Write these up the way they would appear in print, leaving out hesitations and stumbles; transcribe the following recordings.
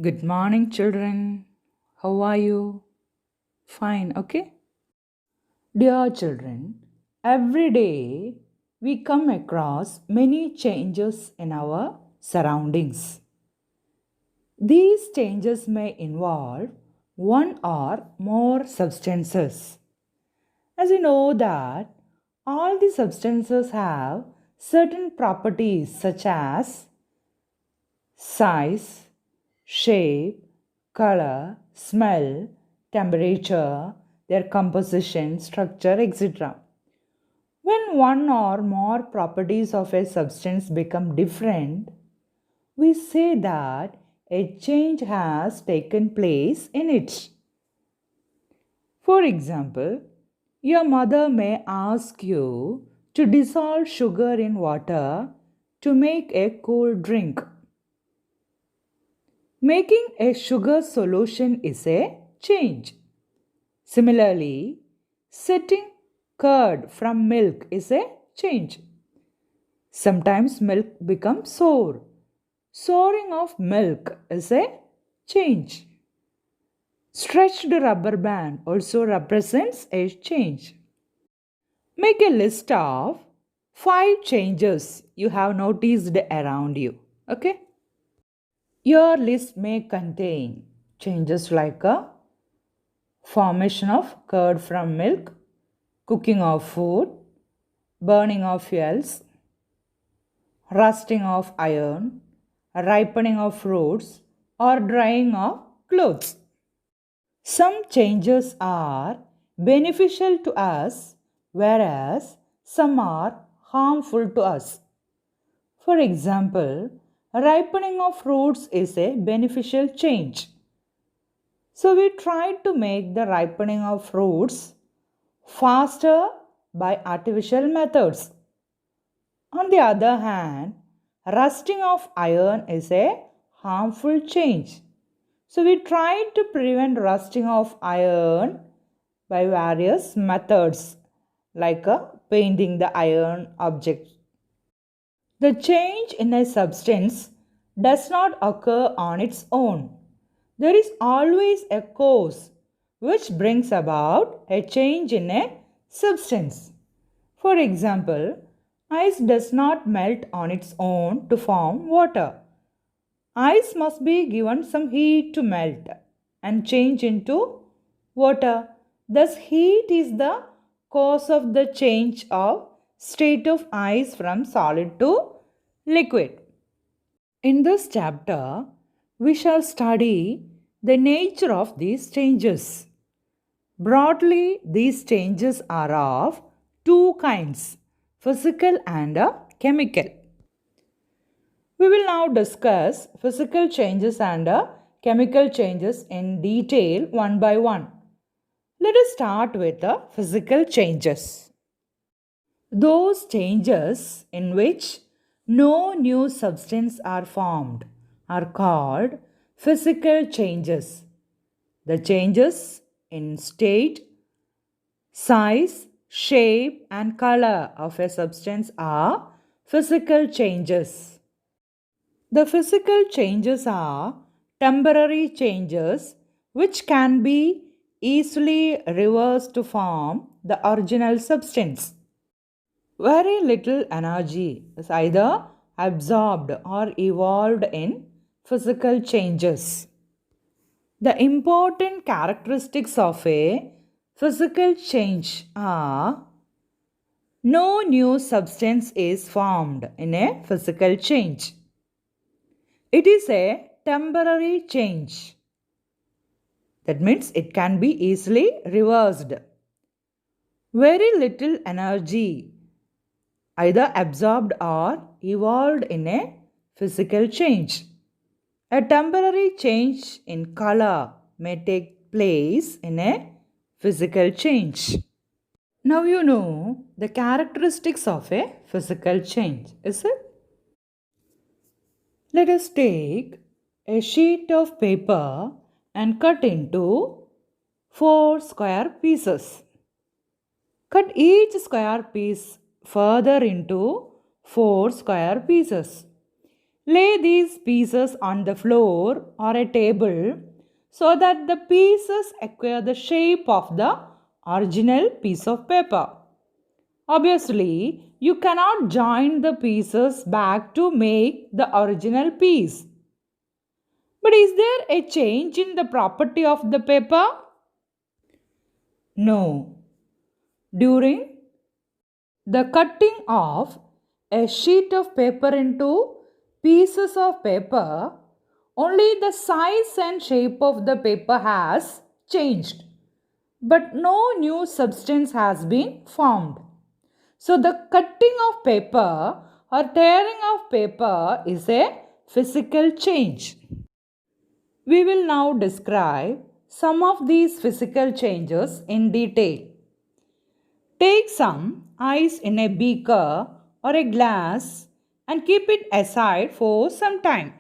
Good morning, children. How are you? Fine, okay? Dear children, every day we come across many changes in our surroundings. These changes may involve one or more substances. As you know that all the substances have certain properties such as size, shape, color, smell, temperature, their composition, structure, etc. When one or more properties of a substance become different, we say that a change has taken place in it. For example, your mother may ask you to dissolve sugar in water to make a cool drink. Making a sugar solution is a change. Similarly, setting curd from milk is a change. Sometimes milk becomes sour. Souring of milk is a change. Stretched rubber band also represents a change. Make a list of 5 changes you have noticed around you. Okay? Your list may contain changes like a formation of curd from milk, cooking of food, burning of fuels, rusting of iron, ripening of fruits, or drying of clothes. Some changes are beneficial to us, whereas some are harmful to us. For example, ripening of fruits is a beneficial change. So we tried to make the ripening of fruits faster by artificial methods. On the other hand, rusting of iron is a harmful change. So we tried to prevent rusting of iron by various methods like painting the iron object. The change in a substance does not occur on its own. There is always a cause which brings about a change in a substance. For example, ice does not melt on its own to form water. Ice must be given some heat to melt and change into water. Thus, heat is the cause of the change of state of ice from solid to liquid. In this chapter, we shall study the nature of these changes. Broadly, these changes are of two kinds, physical and chemical. We will now discuss physical changes and chemical changes in detail one by one. Let us start with the physical changes. Those changes in which no new substance are formed are called physical changes. The changes in state, size, shape, and color of a substance are physical changes. The physical changes are temporary changes which can be easily reversed to form the original substance. Very little energy is either absorbed or evolved in physical changes. The important characteristics of a physical change are no new substance is formed in a physical change. It is a temporary change. That means it can be easily reversed. Very little energy either absorbed or evolved in a physical change. A temporary change in color may take place in a physical change. Now you know the characteristics of a physical change, is it? Let us take a sheet of paper and cut into 4 square pieces. Cut each square piece further into 4 square pieces. Lay these pieces on the floor or a table so that the pieces acquire the shape of the original piece of paper. Obviously, you cannot join the pieces back to make the original piece. But is there a change in the property of the paper? No. During the cutting of a sheet of paper into pieces of paper, only the size and shape of the paper has changed, but no new substance has been formed. So, the cutting of paper or tearing of paper is a physical change. We will now describe some of these physical changes in detail. Take some ice in a beaker or a glass and keep it aside for some time.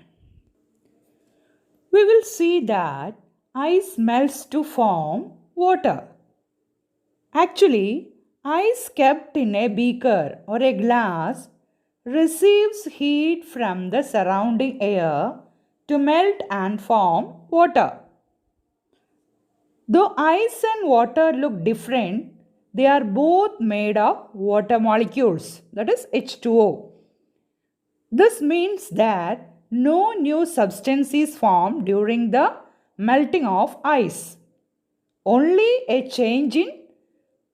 We will see that ice melts to form water. Actually, ice kept in a beaker or a glass receives heat from the surrounding air to melt and form water. Though ice and water look different, they are both made of water molecules, that is H2O. This means that no new substance is formed during the melting of ice. Only a change in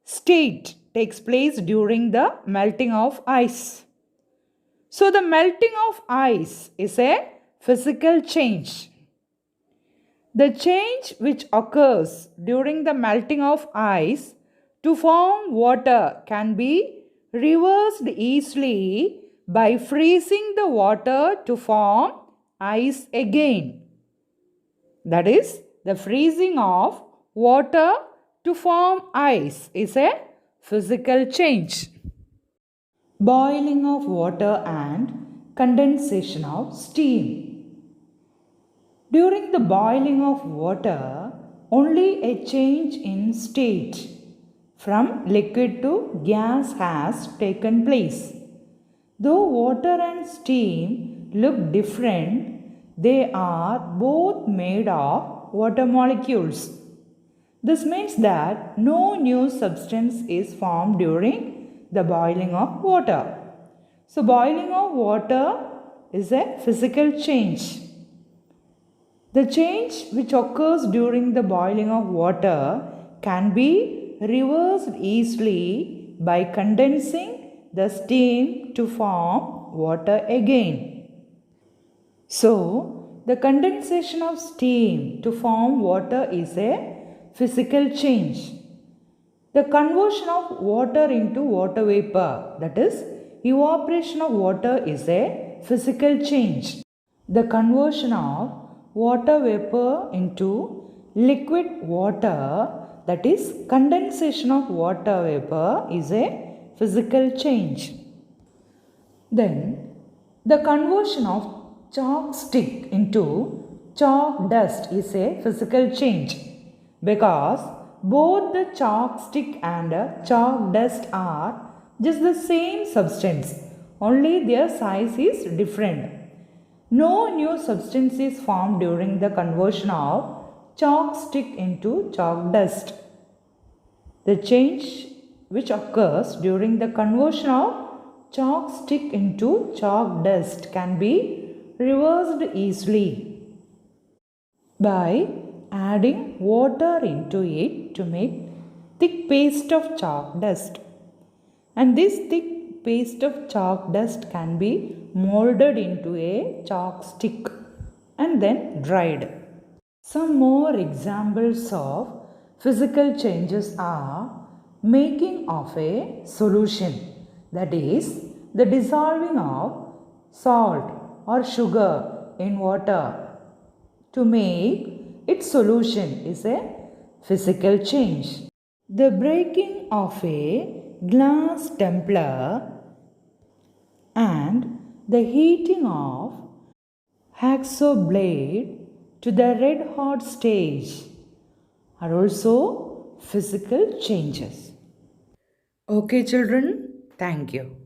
state takes place during the melting of ice. So, the melting of ice is a physical change. The change which occurs during the melting of ice to form water can be reversed easily by freezing the water to form ice again. That is, the freezing of water to form ice is a physical change. Boiling of water and condensation of steam. During the boiling of water, only a change in state from liquid to gas has taken place. Though water and steam look different, they are both made of water molecules. This means that no new substance is formed during the boiling of water. So, boiling of water is a physical change. The change which occurs during the boiling of water can be reversed easily by condensing the steam to form water again. So, the condensation of steam to form water is a physical change. The conversion of water into water vapor, that is, evaporation of water, is a physical change. The conversion of water vapor into liquid water, that is, condensation of water vapor, is a physical change. Then, the conversion of chalk stick into chalk dust is a physical change, because both the chalk stick and chalk dust are just the same substance, only their size is different. No new substance is formed during the conversion of chalk stick into chalk dust. The change which occurs during the conversion of chalk stick into chalk dust can be reversed easily by adding water into it to make thick paste of chalk dust. And this thick paste of chalk dust can be molded into a chalk stick and then dried. Some more examples of physical changes are making of a solution, that is, the dissolving of salt or sugar in water to make its solution is a physical change. The breaking of a glass tumbler and the heating of hacksaw blade to the red hot stage are also physical changes. Okay, children, thank you.